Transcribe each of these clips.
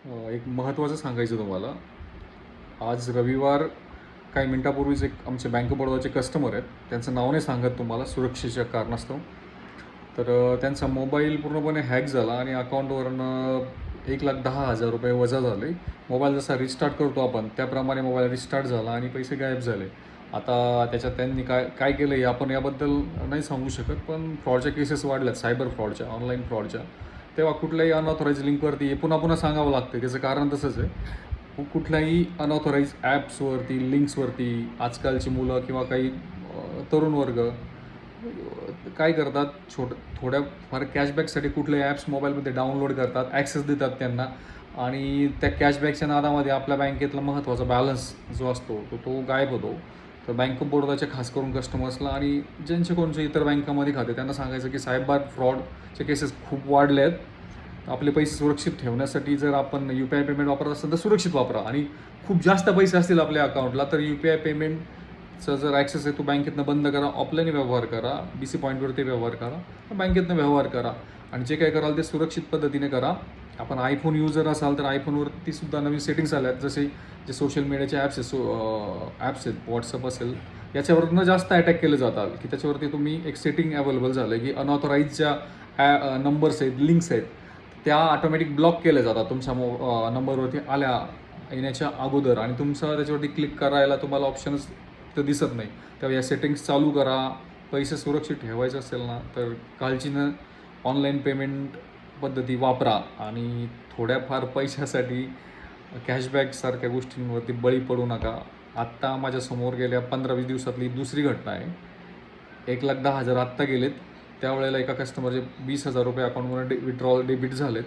एक महत्त्वाचं सांगायचं तुम्हाला. आज रविवार काही मिनिटापूर्वीच एक आमचे बँक ऑफ बडोदाचे कस्टमर आहेत. त्यांचं नाव नाही सांगत तुम्हाला सुरक्षेच्या कारणास्तव. तर त्यांचा मोबाईल पूर्णपणे हॅक झाला आणि अकाउंटवरनं ₹1,10,000 वजा झाले. मोबाईल जसा रिस्टार्ट करतो आपण त्याप्रमाणे मोबाईल रिस्टार्ट झाला आणि पैसे गायब झाले. आता त्याच्यात त्यांनी काय काय केलं आहे आपण याबद्दल नाही सांगू शकत, पण फ्रॉडच्या केसेस वाढल्यात, सायबर फ्रॉडच्या, ऑनलाईन फ्रॉडच्या. तेव्हा कुठल्याही अनऑथराईज लिंकवरती पुन्हा पुन्हा सांगावं लागतं. त्याचं कारण तसंच आहे. कुठल्याही अनऑथराईज ॲप्सवरती, लिंक्सवरती आजकालची मुलं किंवा काही तरुण वर्ग काय करतात, थोड्याफार कॅशबॅकसाठी कुठले ॲप्स मोबाईलमध्ये डाउनलोड करतात, ॲक्सेस देतात त्यांना आणि त्या कॅशबॅकच्या नादामध्ये आपल्या बँकेतला महत्त्वाचा बॅलन्स जो असतो तो गायब होतो. तर बँक ऑफ बडोदाच्या खास करून कस्टमर्सला आणि ज्यांचे कोणचे इतर बँकामध्ये खाते त्यांना सांगायचं की सायबर फ्रॉडचे केसेस खूप वाढले आहेत. आपले पैसे सुरक्षित ठेवण्यासाठी जर आपण यू पी आय पेमेंट वापरत असेल तर सुरक्षित वापरा आणि खूप जास्त पैसे असतील आपल्या अकाउंटला तर यू पी आय पेमेंटचा जर ॲक्सेस आहे तो बँकेतनं बंद करा, ऑफलाईन व्यवहार करा, BC पॉईंटवरती व्यवहार करा, बँकेतनं व्यवहार करा आणि जे काय कराल ते सुरक्षित पद्धतीने करा. आपण आयफोन युजर असाल तर आयफोनवरती सुद्धा नवीन सेटिंग्स आल्या आहेत, जसे जे सोशल मीडियाचे ॲप्स आहेत, व्हॉट्सअप असेल, याच्यावरनं जास्त अटॅक केले जातात की त्याच्यावरती तुम्ही एक सेटिंग अवेलेबल झालं की अनऑथराईजच्या नंबर्स आहेत, लिंक्स आहेत, त्या ऑटोमॅटिक ब्लॉक केल्या जातात तुमच्या नंबरवरती येण्याच्या अगोदर आणि तुमचा त्याच्यावरती क्लिक करायला तुम्हाला ऑप्शनच तर दिसत नाही. तेव्हा या सेटिंग्स चालू करा. पैसे सुरक्षित ठेवायचे असेल ना तर काळजीनं ऑनलाईन पेमेंट पद्धती वापरा आणि थोड्याफार पैशासाठी कॅशबॅकसारख्या गोष्टींवरती बळी पडू नका. आत्ता माझ्यासमोर गेल्या 15-20 दिवसातली दुसरी घटना आहे. 1,10,000 आत्ता गेलेत. त्यावेळेला एका कस्टमरचे ₹20,000 अकाउंटवरून विड्रॉल डेबिट झालेत.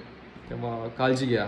तेव्हा काळजी घ्या.